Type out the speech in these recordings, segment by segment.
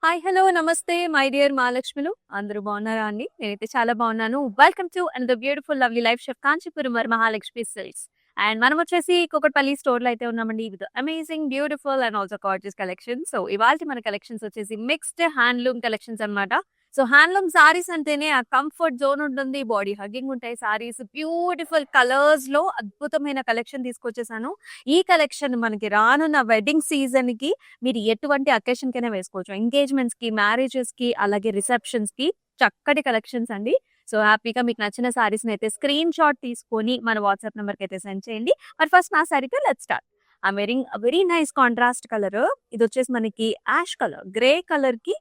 Hi! Hello! నమస్తే my dear మహాలక్ష్మిలు. అందరూ బాగున్నారా అండి? నేనైతే చాలా బాగున్నాను. Welcome to another beautiful lovely life chef Kanchipuram Mahalakshmi silks. And మనం వచ్చేసి కూకట్పల్లి స్టోర్‌లో అయితే ఉన్నామండి. With amazing, beautiful and also gorgeous collections. So ఇవాల్టి మన కలెక్షన్స్ వచ్చేసి మిక్స్డ్ హ్యాండ్లూమ్ కలెక్షన్స్ అన్నమాట. సో హ్యాండ్లూమ్ సారీస్ అంటేనే ఆ కంఫర్ట్ జోన్ ఉంటుంది. బాడీ హగ్గింగ్ ఉంటాయి సారీస్. బ్యూటిఫుల్ కలర్స్‌లో అద్భుతమైన కలెక్షన్ తీసుకొచ్చేసాను. ఈ కలెక్షన్ మనకి రానున్న వెడ్డింగ్ సీజన్‌కి మీరు ఎటువంటి అకేషన్‌కైనా వేసుకోవచ్చు. ఎంగేజ్‌మెంట్స్‌కి, మ్యారేజెస్‌కి, అలాగే రిసెప్షన్స్‌కి చక్కటి కలెక్షన్స్ అండి. సో, హ్యాపీగా మీకు నచ్చిన సారీస్‌నైతే స్క్రీన్ షాట్ తీసుకొని మన వాట్సాప్ నంబర్‌కైతే సెండ్ చేయండి. మరి ఫస్ట్ నా సారీతో let's start. I'm wearing a very nice contrast colour. ఇదొచ్చేసి మనకి యాష్ కలర్, గ్రే కలర్‌కి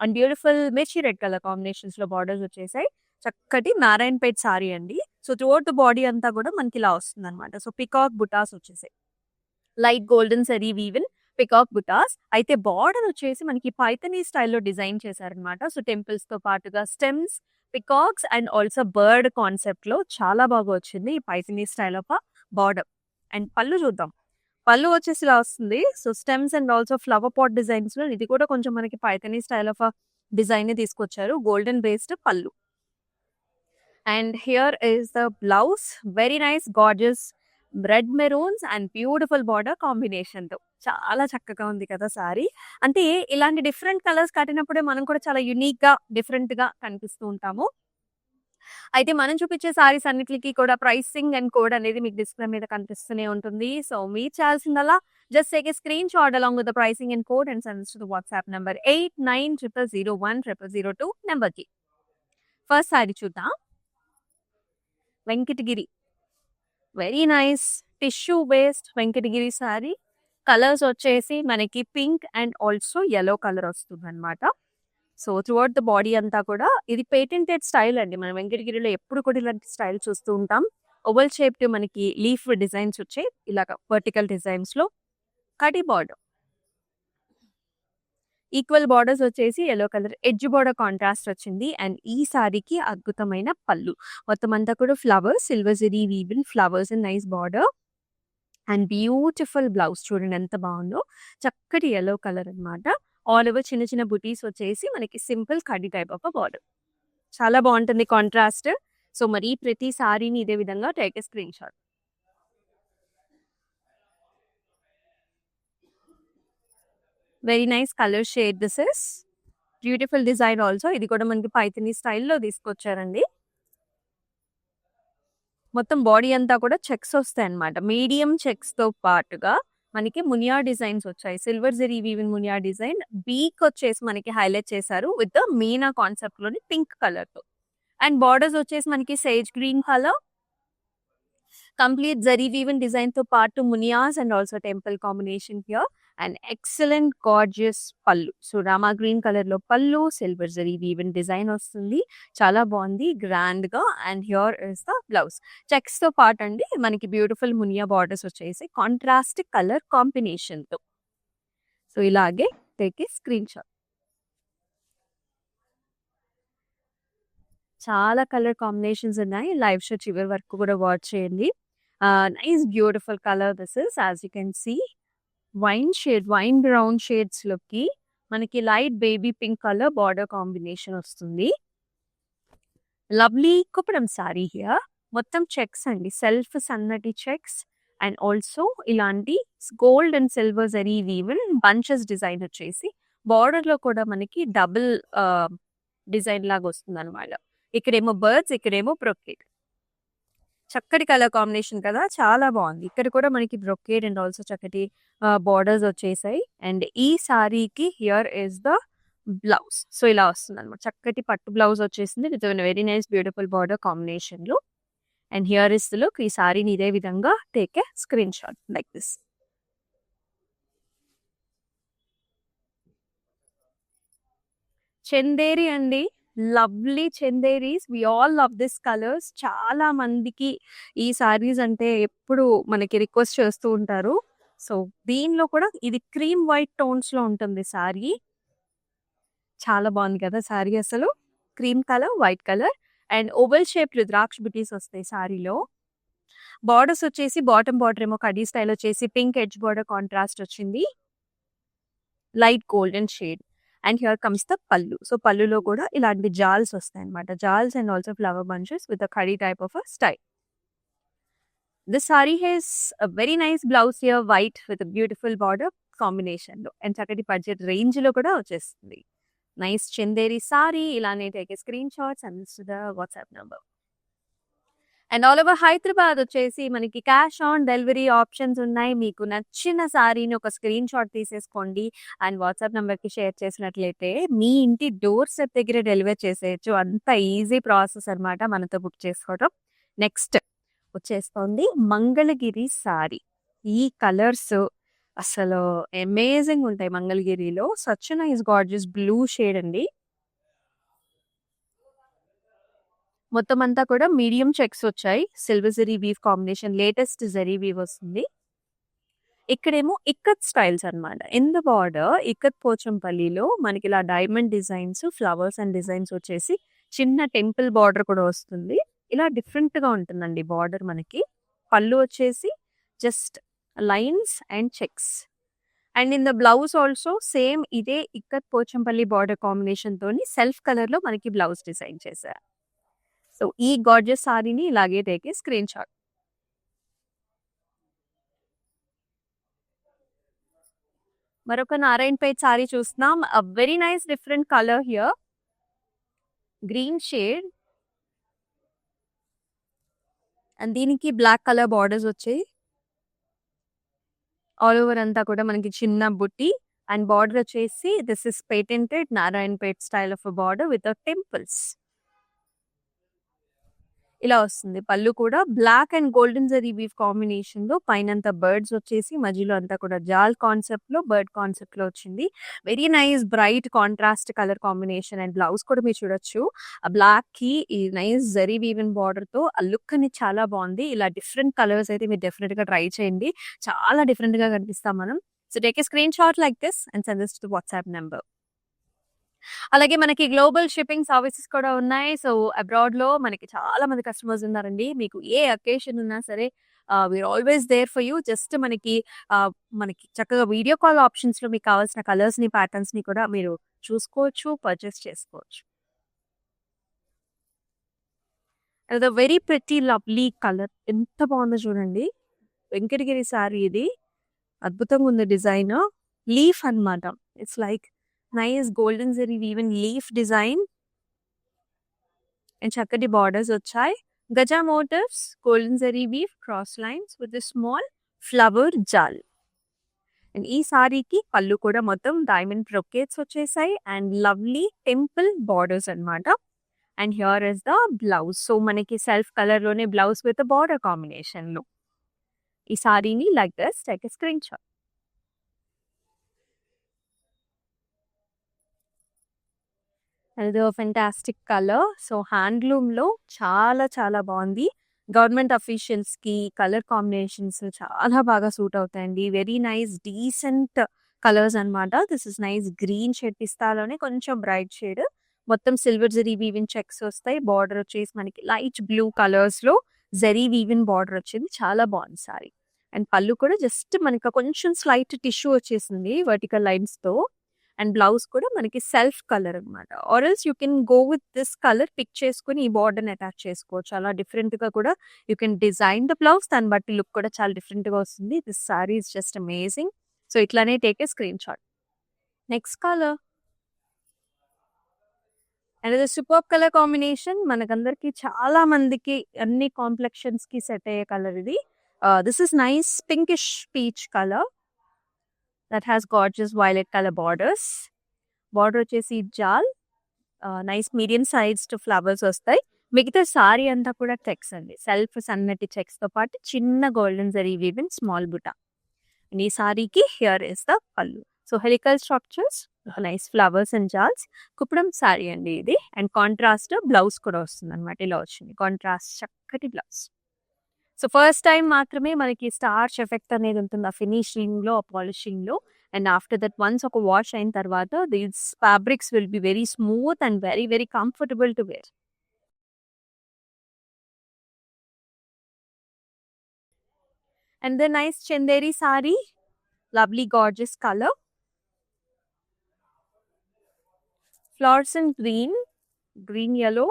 and beautiful mirchi red colour కాంబినేషన్స్‌లో బార్డర్స్ వచ్చేసాయి. చక్కటి నారాయణపేట్ సారీ అండి. సో, త్రూఅవుట్ ద బాడీ అంతా కూడా మనకి ఇలా వస్తుందన్నమాట. సో, పికాక్ బుటాస్ వచ్చేసాయి. Light golden zari woven peacock butas. అయితే బార్డర్ వచ్చేసి మనకి పైథనీ స్టైల్‌లో డిజైన్ చేశారనమాట. సో, టెంపుల్స్‌తో పాటుగా stems, peacocks and also bird కాన్సెప్ట్‌లో చాలా బాగా వచ్చింది ఈ Paithani style of border. And pallu చూద్దాం. పళ్ళు వచ్చేసి ఇలా వస్తుంది. So, stems and also flower pot డిజైన్స్‌లో ఇది కూడా కొంచెం మనకి పైథనీ స్టైల్ ఆఫ్ డిజైన్‌ని తీసుకొచ్చారు. Golden based pallu. And here is the blouse. Very nice gorgeous red maroons and beautiful border కాంబినేషన్‌తో. చాలా చక్కగా ఉంది కదా సారీ. అంటే ఇలాంటి డిఫరెంట్ కలర్స్ కట్టినప్పుడే మనం కూడా చాలా యూనిక్‌గా, డిఫరెంట్‌గా కనిపిస్తూ ఉంటాము. అయితే మనం చూపించే సారీస్ అన్నిట్లికి కూడా ప్రైసింగ్ అండ్ కోడ్ అనేది మీకు డిస్‌ప్లే మీద కనిపిస్తూనే ఉంటుంది. సో, మీరు చేయాల్సిందల్లా just take a screen shot along with the pricing and code and send to the WhatsApp number 8900010002 నంబర్‌కి. ఫస్ట్ సారీ చూద్దాం. Venkatagiri. Very nice tissue based Venkatagiri sorry. Colours వచ్చేసి మనకి pink and also yellow colour వస్తుందన్నమాట. So, throughout the body అంతా కూడా ఇది patented style అండి. మనం వెంకటగిరిలో ఎప్పుడు కూడా ఇలాంటి స్టైల్ చూస్తూ ఉంటాం. ఓవల్ షేప్డ్ మనకి లీఫ్ డిజైన్స్ వచ్చాయి. ఇలాగ వర్టికల్ డిజైన్స్‌లో కడి బార్డర్. ఈక్వల్ బార్డర్స్ వచ్చేసి yellow colour edge border contrast వచ్చింది. అండ్ ఈ సారీకి అద్భుతమైన పళ్ళు. మొత్తం అంతా కూడా flowers, silver zari woven flowers and nice border. And beautiful blouse చూడండి ఎంత బాగుందో. చక్కటి యెల్లో కలర్ అన్నమాట. ఆల్ ఓవర్ చిన్న చిన్న బుటీస్ వచ్చేసి మనకి సింపుల్ కడ్డీ టైప్ ఆఫ్ బార్డర్. చాలా బాగుంటుంది కాంట్రాస్ట్. సో, మరి ప్రతి సారీని ఇదే విధంగా take a screen shot. Very nice colour shade this is. Beautiful design also. ఇది కూడా మనకి పైథనీ స్టైల్‌లో తీసుకొచ్చారండి. మొత్తం బాడీ అంతా కూడా చెక్స్ వస్తాయన్నమాట. మీడియం చెక్స్‌తో పాటుగా మనకి మునియా డిజైన్స్ వచ్చాయి. Silver zari woven muniya design. Beak వచ్చేసి మనకి హైలైట్ చేశారు విత్ మీనా కాన్సెప్ట్‌లోని పింక్ కలర్‌తో. అండ్ బార్డర్స్ వచ్చేసి మనకి sage green colour. Complete zari woven డిజైన్‌తో పాటు muniyas and also temple combination here. And excellent gorgeous pallu. So, Rama green కలర్‌లో pallu, silver zari woven design వస్తుంది. చాలా బాగుంది గ్రాండ్‌గా. And here is the blouse. చెక్స్‌తో పాటు అండి మనకి బ్యూటిఫుల్ మునియా బార్డర్స్ వచ్చేసి కాంట్రాస్ట్ కలర్ కాంబినేషన్‌తో. సో, ఇలాగే టేక్ ఏ స్క్రీన్ షాట్. చాలా కలర్ కాంబినేషన్స్ ఉన్నాయి. లైవ్ షో చివరి వరకు కూడా వాచ్ చేయండి. Nice beautiful colour this is as you can see. Wine shade, wine brown షేడ్స్‌లోకి మనకి light baby pink colour border combination వస్తుంది. Lovely Kuppadam sari here. మొత్తం చెక్స్ అండి. సెల్ఫ్ సన్నటి చెక్స్ అండ్ ఆల్సో ఇలాంటి gold and silver zari woven bunches design వచ్చేసి బార్డర్‌లో కూడా మనకి డబుల్ డిజైన్ లాగా వస్తుందన్నమాట. ఇక్కడేమో బర్డ్స్, ఇక్కడేమో బ్రొకేడ్. చక్కటి కలర్ కాంబినేషన్ కదా! చాలా బాగుంది. ఇక్కడ కూడా మనకి బ్రొకేడ్ అండ్ ఆల్సో చక్కటి బార్డర్స్ వచ్చేసాయి. అండ్ ఈ సారీకి here is the blouse. So, ఇలా వస్తుందన్నమాట. చక్కటి పట్టు బ్లౌజ్ వచ్చేసింది. With very nice beautiful border కాంబినేషన్‌లో. And here is the look. ఈ సారీని ఇదే విధంగా take a screen shot like this. Chanderi అండి. Lovely Chanderis. We all love this colours. చాలా మందికి ఈ సారీస్ అంటే ఎప్పుడు మనకి రిక్వెస్ట్ చేస్తూ ఉంటారు. సో, దీనిలో కూడా ఇది క్రీమ్ వైట్ టోన్స్‌లో ఉంటుంది సారీ. చాలా బాగుంది కదా సారీ అసలు. Cream colour, white colour and oval shaped rudraksha butis వస్తాయి సారీలో. బార్డర్స్ వచ్చేసి బాటమ్ బార్డర్ ఏమో కడ్డీ స్టైల్ వచ్చేసి పింక్ ఎడ్జ్ బార్డర్ కాంట్రాస్ట్ వచ్చింది. Light golden shade. And here comes the pallu. So పల్లులో కూడా ఇలాంటి జాల్స్ వస్తాయన్నమాట. Jaals and also flower bunches with a కడీ type of a style. This saree has a very nice blouse here, white with a beautiful border combination లో and చక్కటి budget range లో కూడా వచ్చేస్తుంది. నైస్ చందేరి సారీ. ఇలానే take screenshots and the WhatsApp number. And all over Hyderabad వచ్చేసి మనకి cash on delivery options ఉన్నాయి. మీకు నచ్చిన సారీని ఒక స్క్రీన్ షాట్ తీసేసుకోండి అండ్ వాట్సాప్ నంబర్కి షేర్ చేసినట్లయితే మీ ఇంటి డోర్ స్టెప్ దగ్గర డెలివర్ చేసేయచ్చు. అంత ఈజీ ప్రాసెస్ అన్నమాట మనతో బుక్ చేసుకోవడం. నెక్స్ట్ వచ్చేస్తోంది మంగళగిరి సారీ. ఈ కలర్స్ అసలు అమేజింగ్ ఉంటాయి మంగళగిరిలో. Such nice gorgeous blue shade అండి. మొత్తం అంతా కూడా మీడియం చెక్స్ వచ్చాయి. Silver zari weave combination, latest zari weave వస్తుంది. ఇక్కడేమో ఇక్కత్ స్టైల్స్ అన్నమాట. ఇన్ ద బార్డర్ ఇక్కత్ పోచంపల్లిలో మనకి ఇలా diamond designs, flowers and designs వచ్చేసి చిన్న టెంపుల్ బార్డర్ కూడా వస్తుంది. ఇలా డిఫరెంట్ గా ఉంటుందండి బార్డర్ మనకి. పళ్ళు వచ్చేసి just lines and checks. And in the blouse also same ఇదే ఇక్కత్ పోచంపల్లి బార్డర్ కాంబినేషన్ తోని సెల్ఫ్ కలర్ లో మనకి బ్లౌజ్ డిజైన్ చేశారు. సో ఈ గార్జియస్ సారీని ఇలాగే టేక్ స్క్రీన్ షాట్. మరొక నారాయణపేట్ సారీ చూస్తున్నాం. అ very nice different colour here, green shade and దీనికి బ్లాక్ కలర్ బార్డర్స్ వచ్చాయి. ఆల్ ఓవర్ అంతా కూడా మనకి చిన్న బుట్టి అండ్ బార్డర్ వచ్చేసి this is patented Narayanpet style of border with temples. ఇలా వస్తుంది. పళ్ళు కూడా black and golden zari weave combination లో పైనంతా బర్డ్స్ వచ్చేసి మధ్యలో అంతా కూడా జాల్ కాన్సెప్ట్ లో బర్డ్ కాన్సెప్ట్ లో వచ్చింది. Very nice bright contrast colour combination and blouse కూడా మీరు చూడొచ్చు. ఆ బ్లాక్ కి ఈ నైస్ జరీ వీవెన్ బార్డర్ తో ఆ లుక్ అనేది చాలా బాగుంది. ఇలా డిఫరెంట్ కలర్స్ అయితే మీరు డెఫినెట్ గా ట్రై చేయండి. చాలా డిఫరెంట్ గా కనిపిస్తాం మనం. So take a screenshot like this and send this to WhatsApp number. అలాగే మనకి గ్లోబల్ షిప్పింగ్ సర్వీసెస్ కూడా ఉన్నాయి. సో అబ్రాడ్ లో మనకి చాలా మంది కస్టమర్స్ ఉన్నారండి. మీకు ఏ అకేషన్ ఉన్నా సరే we are always there for you. Just మనకి చక్కగా వీడియో కాల్ ఆప్షన్స్ లో మీకు కావాల్సిన కలర్స్ ని, ప్యాటర్న్స్ ని కూడా మీరు చూసుకోవచ్చు, పర్చేస్ చేసుకోవచ్చు. అది వెరీ ప్రెటీ లవ్లీ కలర్. ఎంత బాగుందో చూడండి. వెంకటగిరి సారీ ఇది. అద్భుతంగా ఉంది డిజైన్. లీఫ్ అన్నమాట. It's like nice golden zari woven leaf design and చక్కటి బార్డర్స్ వచ్చాయి. గజా motifs, golden zari weave, cross lines with small flower jaal. And ఈ సారీకి పళ్ళు కూడా మొత్తం డైమండ్ బ్రొకేట్స్ వచ్చేసాయి అండ్ లవ్లీ టెంపుల్ బార్డర్స్ అన్నమాట. And here is the blouse. So మనకి సెల్ఫ్ కలర్ లోనే బ్లౌజ్ విత్ బార్డర్ కాంబినేషన్ లో ఈ సారీని like this take a screen shot. అదో ఫెంటాస్టిక్ కలర్. సో హ్యాండ్లూమ్ లో చాలా చాలా బాగుంది. గవర్నమెంట్ అఫీషియల్స్ కి కలర్ కాంబినేషన్స్ చాలా బాగా సూట్ అవుతాయండి. వెరీ నైస్ డీసెంట్ కలర్స్ అన్నమాట. This is nice green shade, పిస్తాలోనే కొంచెం బ్రైట్ షేడ్. మొత్తం సిల్వర్ జరీ వీవిన్ చెక్స్ వస్తాయి. బార్డర్ వచ్చేసి మనకి లైట్ బ్లూ కలర్స్ లో జరీ వీవిన్ బార్డర్ వచ్చింది. చాలా బాగుంది సారీ. అండ్ పళ్ళు కూడా జస్ట్ మనకి కొంచెం స్లైట్ టిష్యూ వచ్చేసింది వర్టికల్ లైన్స్ తో. అండ్ బ్లౌజ్ కూడా మనకి సెల్ఫ్ కలర్ అన్నమాట. Or else you can go with this colour, pick చేసుకుని ఈ బార్డర్ అటాచ్ చేసుకోవచ్చు. చాలా డిఫరెంట్ గా కూడా you can design the blouse. దాన్ని బట్టి లుక్ కూడా చాలా డిఫరెంట్ గా వస్తుంది. This sari is just amazing. So ఇట్లానే take a screenshot. Next colour and ఇది సూపర్ కలర్ కాంబినేషన్. మనకందరికి చాలా మందికి అన్ని కాంప్లెక్షన్స్ కి సెట్ అయ్యే కలర్ ఇది. This is nice pinkish peach colour that has gorgeous violet color borders. Border వచ్చేసి జాల్, నైస్ మీడియం సైజ్డ్ ఫ్లవర్స్ వస్తాయి. మిగతా సారీ అంతా కూడా చెక్స్ అండి. సెల్ఫ్ సన్నటి చెక్స్ తో పాటు చిన్న golden zari woven small buta. And ఈ సారీకి here is the pallu. So helical structures, nice flowers and jaals. Kuppadam sari అండి ఇది. అండ్ కాంట్రాస్ట్ బ్లౌజ్ కూడా వస్తుంది అనమాట. ఇలా వచ్చింది కాంట్రాస్ట్ చక్కటి బ్లౌజ్. సో ఫస్ట్ టైం మాత్రమే మనకి స్టార్చ్ ఎఫెక్ట్ అనేది ఉంటుంది ఆ ఫినిషింగ్ లో, ఆ పాలిషింగ్ లో. అండ్ ఆఫ్టర్ దట్ వన్స్ ఒక వాష్ అయిన తర్వాత these fabrics will be very smooth and very very comfortable to wear. And the nice Chanderi sari, lovely gorgeous colour. Flowers and green yellow.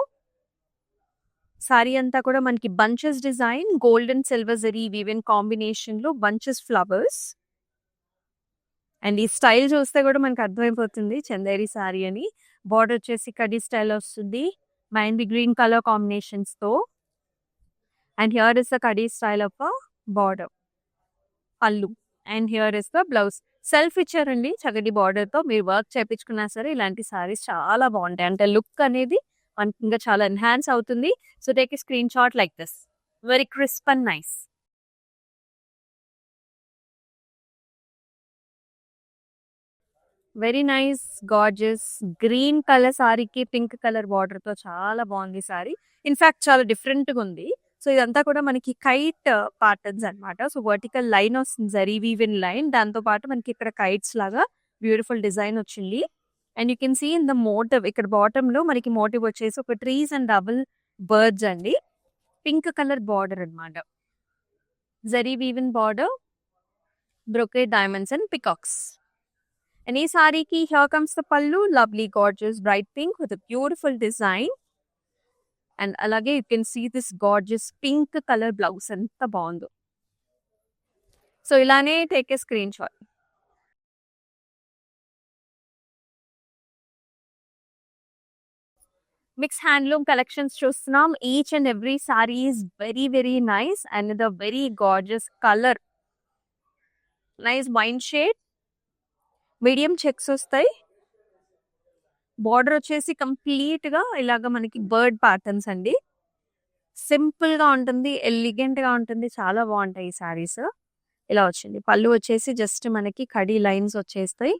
Sari అంతా కూడా మనకి bunches design, gold and silver zari woven combination లో bunches flowers. And ఈ style చూస్తే కూడా మనకు అర్థమైపోతుంది చందేరి సారీ అని. బార్డర్ వచ్చేసి కడీ స్టైల్ వస్తుంది, మైండ్ గ్రీన్ కలర్ కాంబినేషన్స్ తో. అండ్ హియర్ ఇస్ ద కడీ style of border pallu. And here is the blouse. Self ఇచ్చారండి చక్కటి బార్డర్ తో. మీరు వర్క్ చేయించుకున్నా సరే ఇలాంటి సారీస్ చాలా బాగుంటాయి. అంటే లుక్ అనేది మనకి ఇంకా చాలా ఎన్హాన్స్ అవుతుంది. So take a screenshot like this. Very crisp and nice. Very nice gorgeous green colour సారీకి పింక్ కలర్ బార్డర్ తో చాలా బాగుంది సారీ. ఇన్ఫాక్ట్ చాలా డిఫరెంట్ గా ఉంది. సో ఇదంతా కూడా మనకి కైట్ ప్యాటర్న్స్ అన్నమాట. సో వర్టికల్ లైన్ వస్తుంది, జరీ వీవిన్ లైన్. దాంతో పాటు మనకి ఇక్కడ కైట్స్ లాగా బ్యూటిఫుల్ డిజైన్ వచ్చింది. And you can see in the motif ఇక్కడ బాటమ్ లో మనకి మోటివ్ వచ్చేసి ఒక ట్రీస్ అండ్ డబుల్ బర్డ్స్ అండి. పింక్ కలర్ బార్డర్ అన్నమాట. Zari woven border, brocade diamonds and peacocks. And ee saree ki here comes the pallu, lovely gorgeous bright pink with a beautiful design. And alage you can see this gorgeous pink color blouse anta bagundo. So ilane take a screenshot. Mix handloom collections chustunam. Each and every saree is very very nice and the very gorgeous color. Nice wine shade. Medium checks వస్తాయి. Border వచ్చేసి complete గా ఇలాగా మనకి bird patterns అండి. Simple గా ఉంటుంది, elegant గా ఉంటుంది, చాలా బాగుంటాయి ఈ సారీస్. ఇలా వచ్చింది. పళ్ళు వచ్చేసి జస్ట్ మనకి కడీ లైన్స్ వచ్చేస్తాయి.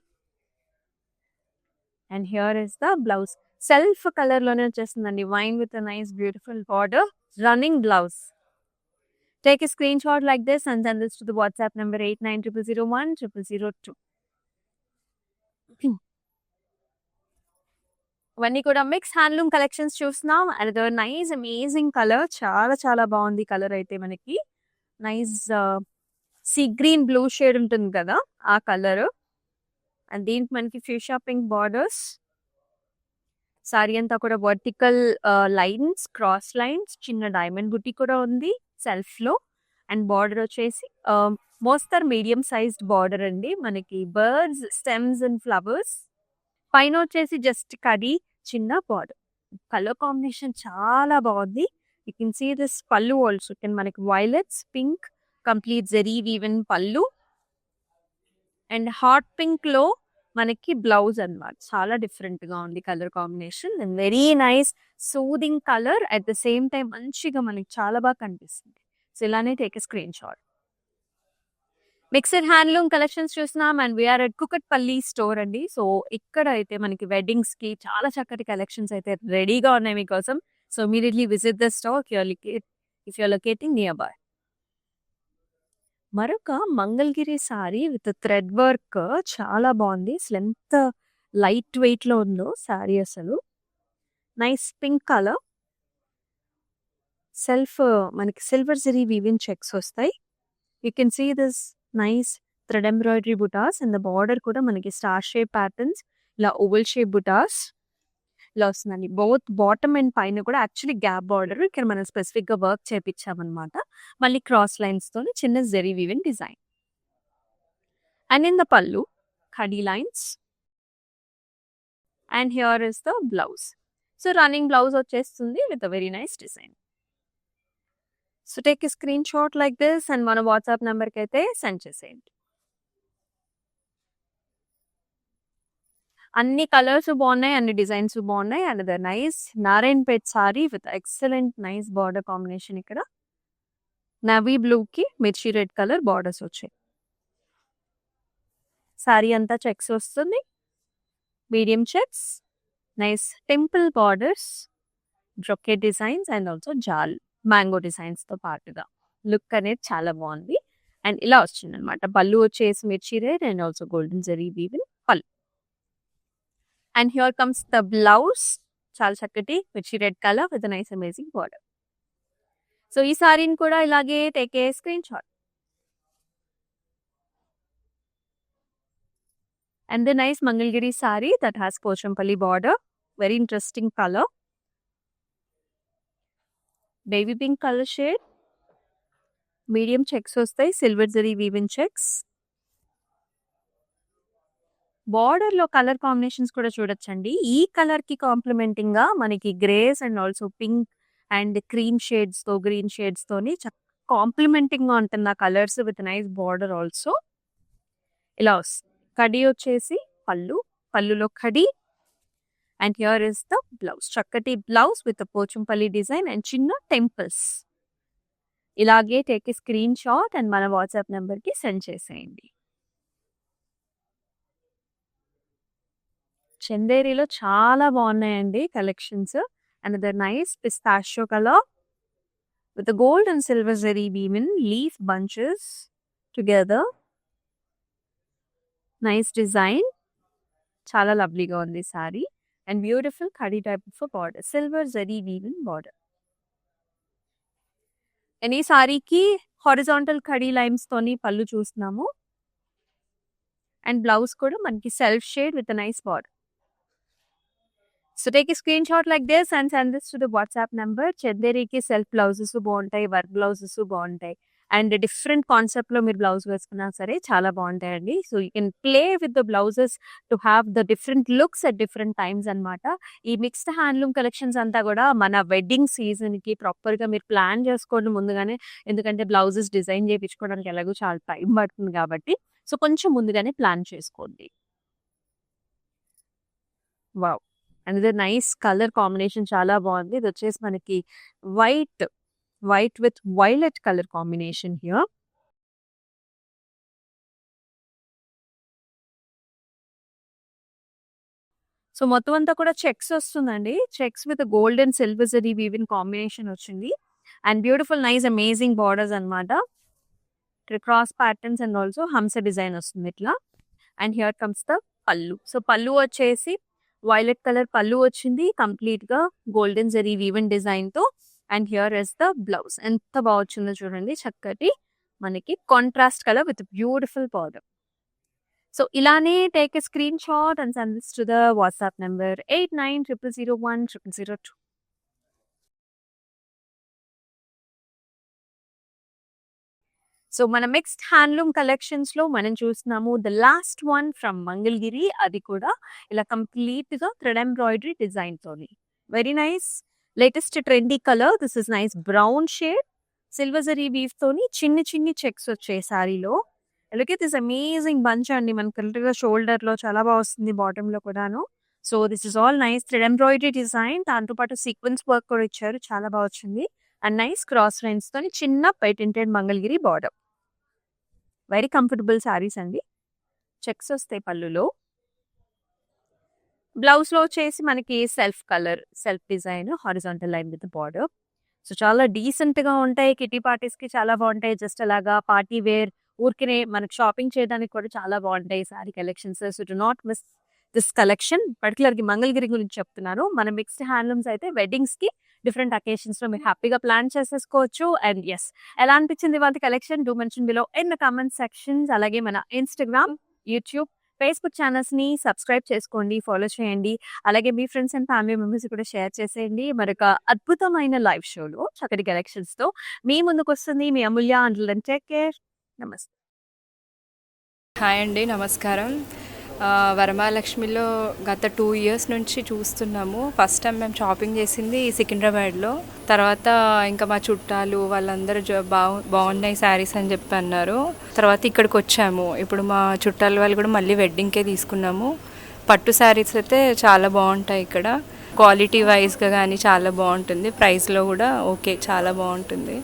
And here is the blouse. Self colour లోనే వచ్చేస్తుందండి. Wine with nice beautiful border, running blouse. Take a screen shot like this and send this to the WhatsApp number 8900010002. ఇవన్నీ కూడా మిక్స్ హ్యాండ్లూమ్ కలెక్షన్స్ చూస్తున్నాం. And nice amazing colour, చాలా చాలా బాగుంది colour అయితే మనకి. Nice sea green blue shade ఉంటుంది కదా ఆ కలర్. అండ్ దీనికి మనకి ఫ్యూషా పింక్ బార్డర్స్. సారీ అంతా కూడా వర్టికల్ లైన్స్, క్రాస్ లైన్స్, చిన్న డైమండ్ బుట్టి కూడా ఉంది సెల్ఫ్ లో. అండ్ బార్డర్ వచ్చేసి మోస్తర్ మీడియం సైజ్డ్ బార్డర్ అండి. మనకి బర్డ్స్, స్టెమ్స్ అండ్ ఫ్లవర్స్. పైన వచ్చేసి జస్ట్ కడి చిన్న బార్డర్. కలర్ కాంబినేషన్ చాలా బాగుంది. You can see this pallu also. మనకి violets, pink, complete zari woven pallu. And hot pink లో మనకి బ్లౌజ్ అన్నమాట. చాలా డిఫరెంట్ గా ఉంది colour combination. And very nice soothing colour. At the same time మంచిగా మనకి చాలా బాగా కనిపిస్తుంది. సో ఇలానే take a screen shot. Mixed handloom collections చూస్తున్నాం. And we're at Kukatpally store అండి. సో ఇక్కడ అయితే మనకి వెడ్డింగ్స్ కి చాలా చక్కటి కలెక్షన్స్ అయితే రెడీగా ఉన్నాయి మీకోసం. So immediately visit the store if you're locating nearby. మరొక Mangalagiri sari with thread work చాలా బాగుంది. అసలు ఎంత లైట్ వెయిట్ లో ఉందో సారీ అసలు. Nice pink colour. సెల్ఫ్ మనకి సిల్వర్ జరీ వీవింగ్ చెక్స్ వస్తాయి. You can see this nice thread embroidery butas. And the border కూడా మనకి స్టార్ షేప్ ప్యాటర్న్స్, ఇలా ఓవల్ షేప్ బుటాస్ ఇలా వస్తుందండి. బోత్ బాటమ్ అండ్ పైన కూడా యాక్చువల్లీ గ్యాప్ బార్డర్ ఇక్కడ మనం స్పెసిఫిక్ గా వర్క్ చేపించామన్నమాట. మళ్ళీ క్రాస్ లైన్స్ తో చిన్న zari woven design. And in the pallu ఖడీ lines. And here is the blouse. So running blouse వచ్చేస్తుంది with a very nice design. So take a screen shot like this and మన WhatsApp నెంబర్కి అయితే send చేసేయండి. అన్ని colours బాగున్నాయి, అన్ని డిజైన్స్ బాగున్నాయి. And the nice Narayanpet sari with excellent nice border combination. ఇక్కడ నవీ బ్లూ కి మిర్చి రెడ్ కలర్ బార్డర్స్ వచ్చాయి. సారీ అంతా చెక్స్ వస్తుంది, medium checks, nice temple borders, brocade designs and also jaal mango designs తో పాటుగా లుక్ అనేది చాలా బాగుంది. అండ్ ఇలా వచ్చింది అనమాట. పళ్ళు వచ్చేసి mirchi red and also golden zari woven pallu. And here comes the blouse. చాలా చక్కటి mirchi red colour with nice amazing border. So ఈ సారీని కూడా ఇలాగే take a screen shot. And the nice Mangalagiri sari that has Pochampally border. Very interesting colour, baby pink colour shade, medium checks వస్తాయి, silver zari weaving checks. Border లో colour combinations కూడా చూడొచ్చండి. ఈ colour కి కాంప్లిమెంటింగ్ గా మనకి grace and also pink and cream shades తో, green shades తోని కాంప్లిమెంటింగ్ గా ఉంటుంది ఆ colours with nice border also. ఇలా వస్తుంది. కడి వచ్చేసి పళ్ళు, పళ్ళులో కడి, and here is the blouse. చక్కటి blouse with Pochampally design and చిన్న టెంపుల్స్. ఇలాగే take a screen shot and మన వాట్సాప్ నెంబర్ కి సెండ్ చేసేయండి. చందేరిలో చాలా బాగున్నాయండి collections. Another nice pistachio colour with the gold and silver zari weaving leaf bunches together. Nice design. చాలా లవ్లీగా ఉంది sorry. And beautiful khadi type of border, silver zari weaving border. And ఈ సారీకి హారిజాంటల్ కడీ లైన్స్ తోని పళ్ళు చూస్తున్నాము. అండ్ బ్లౌజ్ కూడా మనకి self shade with nice border. So take a screenshot like this and send this to the WhatsApp number. చందేరికి self blouses బాగుంటాయి, work blouses బాగుంటాయి, అండ్ డిఫరెంట్ కాన్సెప్ట్ లో మీరు బ్లౌజ్ వేసుకున్నా సరే చాలా బాగుంటాయండి. So you can play with the blouses to have the different looks at different times అనమాట. ఈ మిక్స్డ్ హ్యాండ్లూమ్ కలెక్షన్స్ అంతా కూడా మన వెడ్డింగ్ సీజన్ కి ప్రాపర్ గా మీరు ప్లాన్ చేసుకోండి ముందుగానే. ఎందుకంటే బ్లౌజెస్ డిజైన్ చేయించుకోవడానికి ఎలాగో చాలా టైం పడుతుంది కాబట్టి సో కొంచెం ముందుగానే ప్లాన్ చేసుకోండి. Wow, another nice colour combination చాలా బాగుంది. ఇది వచ్చేసి మనకి white with violet colour combination here. So మొత్తం అంతా కూడా చెక్స్ వస్తుందండి. Checks with gold and silver zari weaving combination వచ్చింది. And beautiful nice amazing borders అనమాట. Cross patterns and also hamsa design వస్తుంది ఇట్లా. And here comes the pallu. So పళ్ళు వచ్చేసి వైలెట్ కలర్ పళ్ళు వచ్చింది, కంప్లీట్ గా గోల్డెన్ జరీ వీవెన్ డిజైన్ తో. And here is the blouse. ఎంత బాగా వచ్చిందో చూడండి, చక్కటి మనకి contrast colour with beautiful border. So ఇలానే take a screen shot and send this to the WhatsApp number 8900010002. So మన మిక్స్డ్ హ్యాండ్లూమ్ కలెక్షన్స్ లో మనం చూస్తున్నాము the last one from Mangalagiri. అది కూడా ఇలా కంప్లీట్ గా థ్రెడ్ ఎంబ్రాయిడరీ డిజైన్ తోని very nice latest trendy colour. This is nice brown shade, silver zari weave తోని చిన్ని చెక్స్ వచ్చాయి సారీలో. అలాగే దిస్ అమేజింగ్ బంచ్ అండి, మనకి కరెక్ట్ గా షోల్డర్ లో చాలా బాగా వస్తుంది, బాటమ్ లో కూడాను. So this is all nice thread embroidery design, దాంతో పాటు సీక్వెన్స్ వర్క్ కూడా ఇచ్చారు, చాలా బాగా వచ్చింది. అండ్ నైస్ క్రాస్ లైన్స్ తోని చిన్న patented Mangalagiri border. Very comfortable saris అండి. చెక్స్ వస్తాయి పళ్ళులో. బ్లౌజ్ లో వచ్చేసి మనకి self design, horizontal line with border. So చాలా డీసెంట్ గా ఉంటాయి, కిటీ పార్టీస్ కి చాలా బాగుంటాయి. జస్ట్ అలాగా పార్టీ వేర్ ఊరికినే మనకి షాపింగ్ చేయడానికి కూడా చాలా బాగుంటాయి sorry collections. So do not miss this collection. Particular గా మంగళగిరి గురించి చెప్తున్నాను. మన మిక్స్డ్ హ్యాండ్లూమ్స్ అయితే వెడ్డింగ్స్ కి డిఫరెంట్ అకేషన్స్ లో మీరు హ్యాపీగా ప్లాన్ చేసేసుకోవచ్చు. అండ్ ఎస్, ఎలా అనిపించింది వాళ్ళ collection? Do mention below in the comment sections. అలాగే మన ఇన్స్టాగ్రామ్, యూట్యూబ్, ఫేస్బుక్ ఛానల్స్ ని సబ్స్క్రైబ్ చేసుకోండి, ఫాలో చేయండి. అలాగే మీ ఫ్రెండ్స్ అండ్ ఫ్యామిలీ మెంబర్స్ కూడా షేర్ చేసేయండి. మరొక అద్భుతమైన లైవ్ షోలో చక్కటి కలెక్షన్స్ తో మీ ముందుకు వస్తుంది మీ Amulya. Until then take care. నమస్తే. హాయ్ అండి, నమస్కారం. వరమహాలక్ష్మిలో గత 2 years నుంచి చూస్తున్నాము. ఫస్ట్ టైం మేము షాపింగ్ చేసింది సికింద్రాబాద్లో. తర్వాత ఇంకా మా చుట్టాలు వాళ్ళందరూ బాగున్నాయి శారీస్ అని చెప్పి అన్నారు. తర్వాత ఇక్కడికి వచ్చాము. ఇప్పుడు మా చుట్టాల వాళ్ళు కూడా మళ్ళీ వెడ్డింగ్కే తీసుకున్నాము. పట్టు శారీస్ అయితే చాలా బాగుంటాయి ఇక్కడ. క్వాలిటీ వైజ్గా కానీ చాలా బాగుంటుంది, ప్రైస్లో కూడా ఓకే, చాలా బాగుంటుంది.